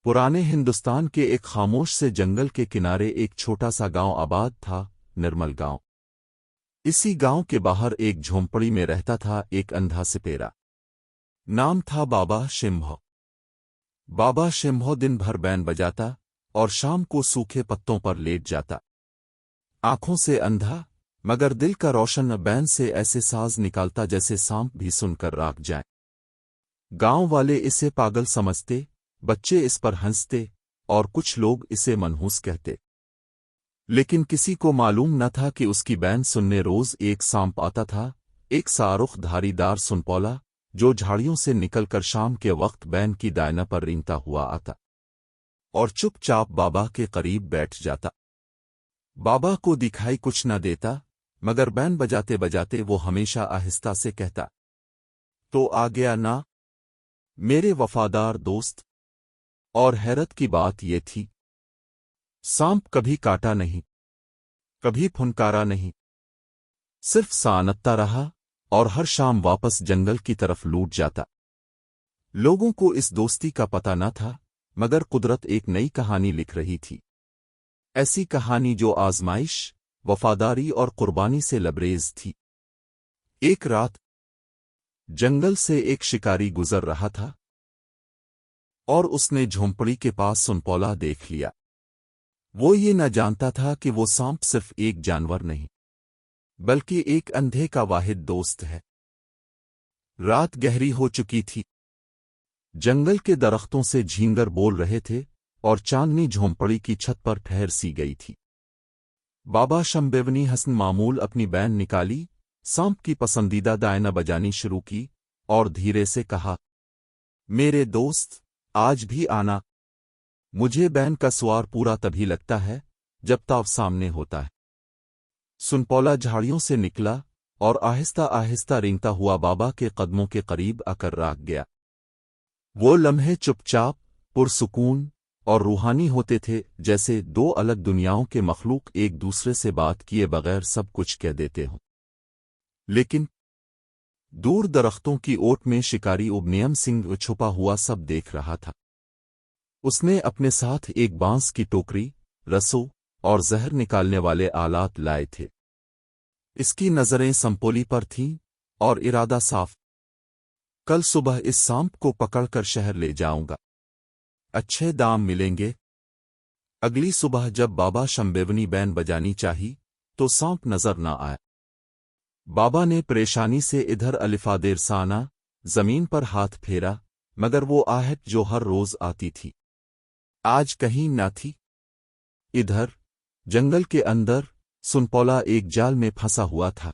पुराने हिंदुस्तान के एक खामोश से जंगल के किनारे एक छोटा सा गांव आबाद था, निर्मल गांव। इसी गांव के बाहर एक झोंपड़ी में रहता था एक अंधा सिपेरा। नाम था बाबा शिम्भो। बाबा शिम्भो दिन भर बैन बजाता और शाम को सूखे पत्तों पर लेट जाता। आंखों से अंधा मगर दिल का रोशन, बैन से ऐसे साज निकालता जैसे सांप भी सुनकर राग जाए। गांव वाले इसे पागल समझते, बच्चे इस पर हंसते और कुछ लोग इसे मनहूस कहते। लेकिन किसी को मालूम न था कि उसकी बैन सुनने रोज एक सांप आता था, एक सारुख धारीदार सुनपौला, जो झाड़ियों से निकलकर शाम के वक्त बैन की दायना पर रेंगता हुआ आता और चुपचाप बाबा के करीब बैठ जाता। बाबा को दिखाई कुछ न देता, मगर बैन बजाते बजाते वो हमेशा आहिस्ता से कहता, तो आ गया ना मेरे वफादार दोस्त। और हैरत की बात ये थी, सांप कभी काटा नहीं, कभी फुनकारा नहीं, सिर्फ सानत्ता रहा और हर शाम वापस जंगल की तरफ लूट जाता। लोगों को इस दोस्ती का पता न था, मगर कुदरत एक नई कहानी लिख रही थी। ऐसी कहानी जो आजमाइश, वफादारी और कुर्बानी से लबरेज थी। एक रात जंगल से एक शिकारी गुजर रहा था और उसने झोंपड़ी के पास सुनपौला देख लिया। वो ये न जानता था कि वो सांप सिर्फ एक जानवर नहीं, बल्कि एक अंधे का वाहिद दोस्त है। रात गहरी हो चुकी थी। जंगल के दरख्तों से झींगर बोल रहे थे और चांदनी झोंपड़ी की छत पर ठहर सी गई थी। बाबा शम्बेवनी हसन मामूल अपनी बैन निकाली, सांप की पसंदीदा दायना बजानी शुरू की और धीरे से कहा, मेरे दोस्त, आज भी आना। मुझे बैन का स्वार पूरा तभी लगता है जब ताव सामने होता है। सुनपौला झाड़ियों से निकला और आहिस्ता आहिस्ता रेंगता हुआ बाबा के कदमों के करीब आकर राग गया। वो लम्हे चुपचाप, पुरसुकून और रूहानी होते थे, जैसे दो अलग दुनियाओं के मखलूक एक दूसरे से बात किए बगैर सब कुछ कह देते हों। लेकिन दूर दरख्तों की ओट में शिकारी उबनियम सिंह छुपा हुआ सब देख रहा था। उसने अपने साथ एक बांस की टोकरी, रस्सों और जहर निकालने वाले आलात लाए थे। इसकी नजरें संपोली पर थीं और इरादा साफ, कल सुबह इस सांप को पकड़कर शहर ले जाऊंगा, अच्छे दाम मिलेंगे। अगली सुबह जब बाबा शम्बेवनी बैन बजानी चाही तो सांप नजर न आया। बाबा ने परेशानी से इधर अलिफादेरसाना जमीन पर हाथ फेरा, मगर वो आहट जो हर रोज आती थी आज कहीं न थी। इधर जंगल के अंदर सुनपौला एक जाल में फंसा हुआ था।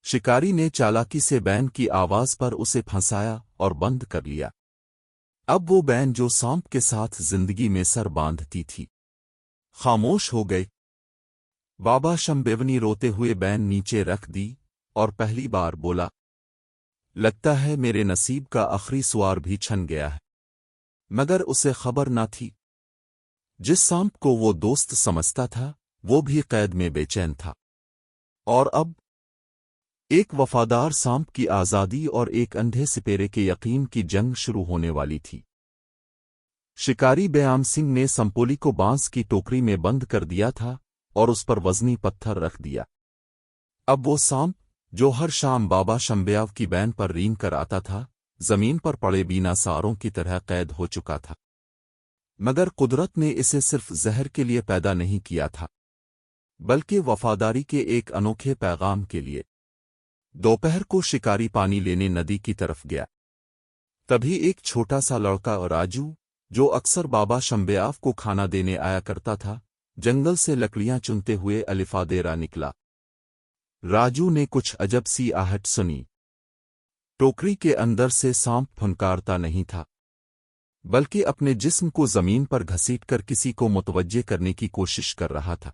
शिकारी ने चालाकी से बैन की आवाज पर उसे फंसाया और बंद कर लिया। अब वो बैन जो सांप के साथ जिंदगी में सर बांधती थी, खामोश हो गए। बाबा शम्बेवनी रोते हुए बैन नीचे रख दी और पहली बार बोला, लगता है मेरे नसीब का आखिरी सुवार भी छन गया है। मगर उसे खबर न थी, जिस सांप को वो दोस्त समझता था वो भी कैद में बेचैन था। और अब एक वफादार सांप की आजादी और एक अंधे सिपेरे के यकीन की जंग शुरू होने वाली थी। शिकारी बयाम सिंह ने संपोली को बांस की टोकरी में बंद कर दिया था और उस पर वजनी पत्थर रख दिया। अब वो सांप जो हर शाम बाबा शम्बेयाव की बैन पर रींग कर आता था, जमीन पर पड़े बिना सारों की तरह कैद हो चुका था। मगर कुदरत ने इसे सिर्फ जहर के लिए पैदा नहीं किया था, बल्कि वफादारी के एक अनोखे पैगाम के लिए। दोपहर को शिकारी पानी लेने नदी की तरफ गया। तभी एक छोटा सा लड़का राजू, जो अक्सर बाबा शम्बेयाव को खाना देने आया करता था, जंगल से लकड़ियां चुनते हुए अलिफादेरा निकला। राजू ने कुछ अजब सी आहट सुनी। टोकरी के अंदर से सांप फुनकारता नहीं था, बल्कि अपने जिस्म को जमीन पर घसीटकर किसी को मुतवज्जे करने की कोशिश कर रहा था।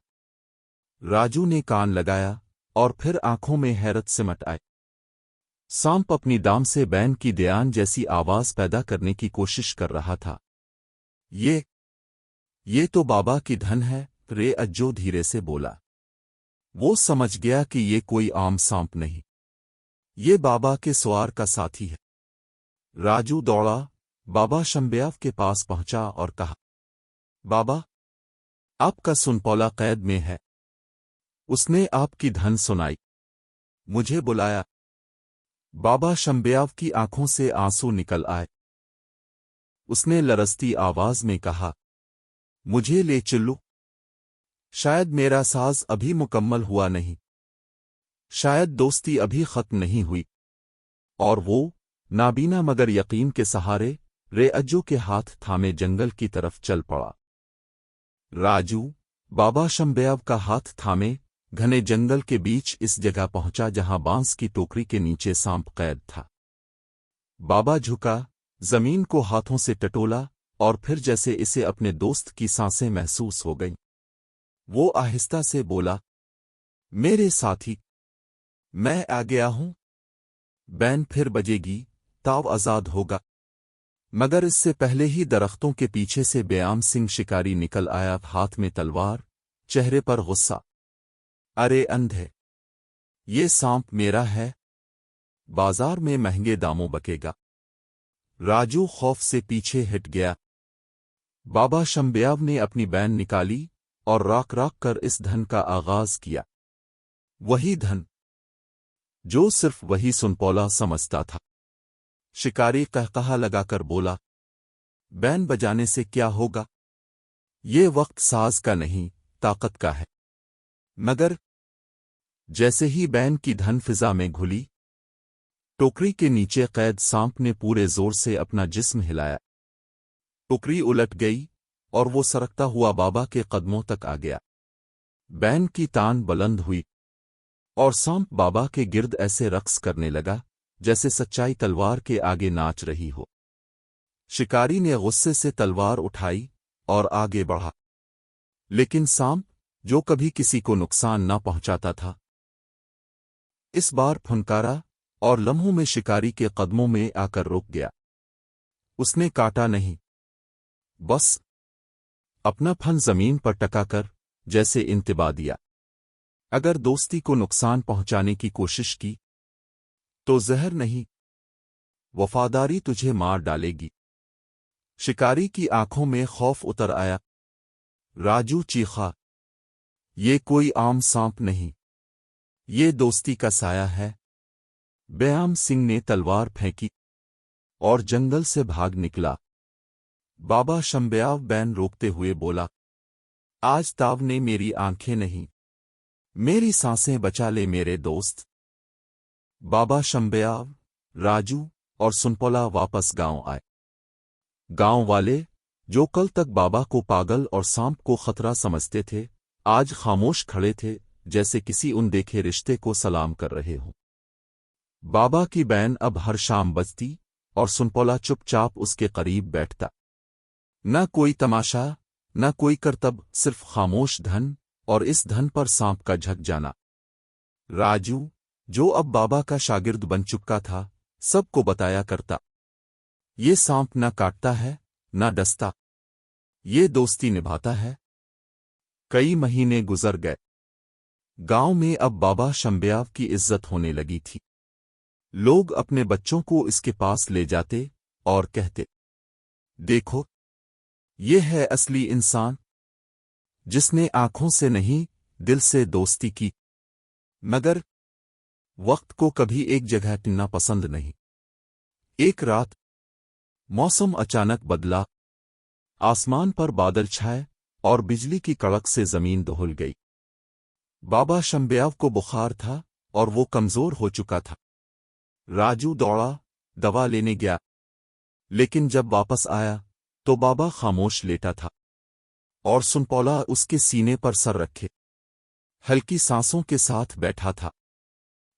राजू ने कान लगाया और फिर आंखों में हैरत सिमट आई। सांप अपनी दाम से बैन की दयान जैसी आवाज पैदा करने की कोशिश कर रहा था। ये तो बाबा की धन है, रे अज्जो धीरे से बोला। वो समझ गया कि ये कोई आम सांप नहीं, ये बाबा के सवार का साथी है। राजू दौड़ा, बाबा शंब्याव के पास पहुंचा और कहा, बाबा, आपका सुनपौला कैद में है। उसने आपकी धन सुनाई, मुझे बुलाया। बाबा शंब्याव की आंखों से आंसू निकल आए। उसने लरसती आवाज में कहा, मुझे ले चलो। शायद मेरा साज अभी मुकम्मल हुआ नहीं, शायद दोस्ती अभी खत्म नहीं हुई। और वो नाबीना मगर यकीन के सहारे रेअज्जू के हाथ थामे जंगल की तरफ चल पड़ा। राजू बाबा शंब्याव का हाथ थामे घने जंगल के बीच इस जगह पहुंचा जहां बांस की टोकरी के नीचे सांप कैद था। बाबा झुका, जमीन को हाथों से टटोला और फिर जैसे इसे अपने दोस्त की सांसें महसूस हो गईं, वो आहिस्ता से बोला, मेरे साथी, मैं आ गया हूं। बैन फिर बजेगी, ताव आजाद होगा। मगर इससे पहले ही दरख्तों के पीछे से बेआम सिंह शिकारी निकल आया, हाथ में तलवार, चेहरे पर गुस्सा। अरे अंधे, ये सांप मेरा है, बाजार में महंगे दामों बकेगा। राजू खौफ से पीछे हट गया। बाबा शंब्याव ने अपनी बैन निकाली और राख राख कर इस धन का आगाज किया। वही धन जो सिर्फ वही सुनपौला समझता था। शिकारी कहकहा लगाकर बोला, बैन बजाने से क्या होगा? ये वक्त साज का नहीं, ताकत का है। मगर जैसे ही बैन की धन फिजा में घुली, टोकरी के नीचे कैद सांप ने पूरे जोर से अपना जिस्म हिलाया। टोकरी उलट गई और वो सरकता हुआ बाबा के कदमों तक आ गया। बैन की तान बुलंद हुई और सांप बाबा के गिर्द ऐसे रक्स करने लगा जैसे सच्चाई तलवार के आगे नाच रही हो। शिकारी ने गुस्से से तलवार उठाई और आगे बढ़ा, लेकिन सांप, जो कभी किसी को नुकसान न पहुंचाता था, इस बार फुनकारा और लम्हों में शिकारी के कदमों में आकर रुक गया। उसने काटा नहीं, बस अपना फन जमीन पर टकाकर जैसे इंतबा दिया। अगर दोस्ती को नुकसान पहुंचाने की कोशिश की तो जहर नहीं, वफादारी तुझे मार डालेगी। शिकारी की आंखों में खौफ उतर आया। राजू चीखा, ये कोई आम सांप नहीं, ये दोस्ती का साया है। बेआम सिंह ने तलवार फेंकी और जंगल से भाग निकला। बाबा शंब्याव बैन रोकते हुए बोला, आज ताव ने मेरी आंखें नहीं, मेरी सांसें बचा ले मेरे दोस्त। बाबा शंब्याव, राजू और सुनपौला वापस गांव आए। गांव वाले, जो कल तक बाबा को पागल और सांप को खतरा समझते थे, आज खामोश खड़े थे जैसे किसी अनदेखे रिश्ते को सलाम कर रहे हों। बाबा की बैन अब हर शाम बजती और सुनपौला चुपचाप उसके करीब बैठता। न कोई तमाशा, न कोई करतब, सिर्फ खामोश धन और इस धन पर सांप का झक जाना। राजू, जो अब बाबा का शागिर्द बन चुका था, सबको बताया करता, ये सांप न काटता है, न डसता, ये दोस्ती निभाता है। कई महीने गुजर गए। गांव में अब बाबा शंब्याव की इज्जत होने लगी थी। लोग अपने बच्चों को इसके पास ले जाते और कहते, देखो, ये है असली इंसान, जिसने आंखों से नहीं, दिल से दोस्ती की। मगर वक्त को कभी एक जगह टिकना पसंद नहीं। एक रात मौसम अचानक बदला, आसमान पर बादल छाए और बिजली की कड़क से जमीन दहल गई। बाबा शंब्याव को बुखार था और वो कमजोर हो चुका था। राजू दौड़ा, दवा लेने गया, लेकिन जब वापस आया तो बाबा खामोश लेटा था और सुनपौला उसके सीने पर सर रखे हल्की सांसों के साथ बैठा था।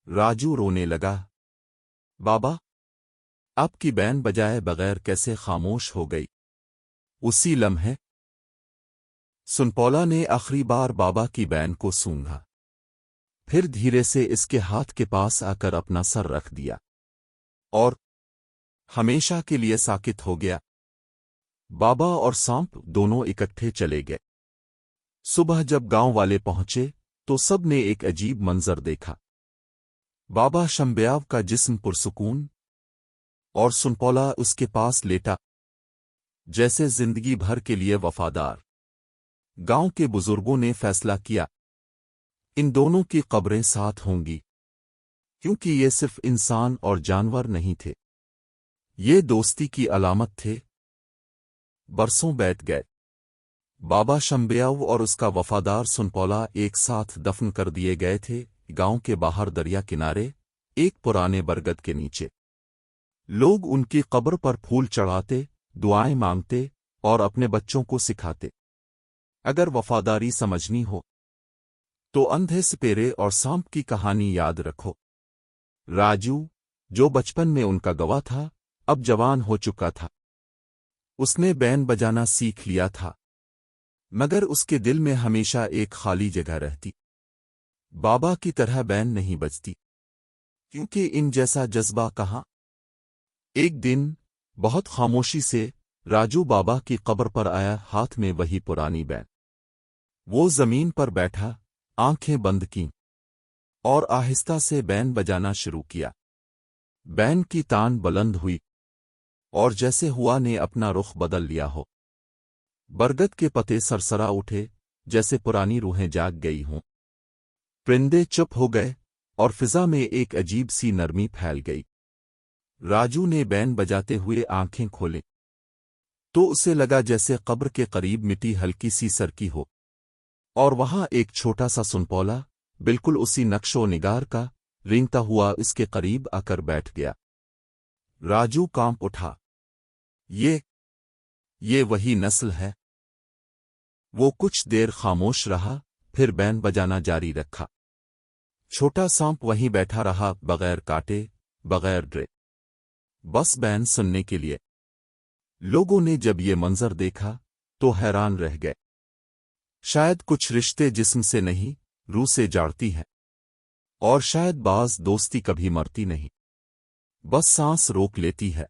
राजू रोने लगा, बाबा, आपकी बैन बजाए बगैर कैसे खामोश हो गई? उसी लम्हे सुनपौला ने आखिरी बार बाबा की बैन को सूंघा, फिर धीरे से इसके हाथ के पास आकर अपना सर रख दिया और हमेशा के लिए साकित हो गया। बाबा और सांप दोनों इकट्ठे चले गए। सुबह जब गांव वाले पहुंचे तो सब ने एक अजीब मंजर देखा। बाबा शंब्याव का जिस्म पुरसुकून और सुनपौला उसके पास लेटा, जैसे जिंदगी भर के लिए वफादार। गांव के बुजुर्गों ने फैसला किया, इन दोनों की कब्रें साथ होंगी, क्योंकि ये सिर्फ इंसान और जानवर नहीं थे, ये दोस्ती की अलामत थे। बरसों बैठ गए। बाबा शंबयाव और उसका वफादार सुनपौला एक साथ दफन कर दिए गए थे, गांव के बाहर दरिया किनारे एक पुराने बरगद के नीचे। लोग उनकी कब्र पर फूल चढ़ाते, दुआएं मांगते और अपने बच्चों को सिखाते, अगर वफादारी समझनी हो तो अंधे सपेरे और सांप की कहानी याद रखो। राजू, जो बचपन में उनका गवाह था, अब जवान हो चुका था। उसने बैंड बजाना सीख लिया था, मगर उसके दिल में हमेशा एक खाली जगह रहती। बाबा की तरह बैंड नहीं बजती, क्योंकि इन जैसा जज्बा कहाँ। एक दिन बहुत खामोशी से राजू बाबा की कब्र पर आया, हाथ में वही पुरानी बैंड। वो जमीन पर बैठा, आंखें बंद कीं और आहिस्ता से बैंड बजाना शुरू किया। बैंड की तान बुलंद हुई और जैसे हुआ ने अपना रुख बदल लिया हो। बरगद के पत्ते सरसरा उठे, जैसे पुरानी रूहें जाग गई हों। परिंदे चुप हो गए और फिजा में एक अजीब सी नरमी फैल गई। राजू ने बैंड बजाते हुए आंखें खोले तो उसे लगा जैसे कब्र के करीब मिट्टी हल्की सी सरकी हो, और वहां एक छोटा सा सुनपौला, बिल्कुल उसी नक्शो निगार का, रेंगता हुआ इसके करीब आकर बैठ गया। राजू कांप उठा। ये वही नस्ल है। वो कुछ देर खामोश रहा, फिर बैंड बजाना जारी रखा। छोटा सांप वहीं बैठा रहा, बगैर काटे, बगैर डरे, बस बैंड सुनने के लिए। लोगों ने जब ये मंजर देखा तो हैरान रह गए। शायद कुछ रिश्ते जिस्म से नहीं, रूह से जाड़ती हैं, और शायद बाज दोस्ती कभी मरती नहीं, बस सांस रोक लेती है।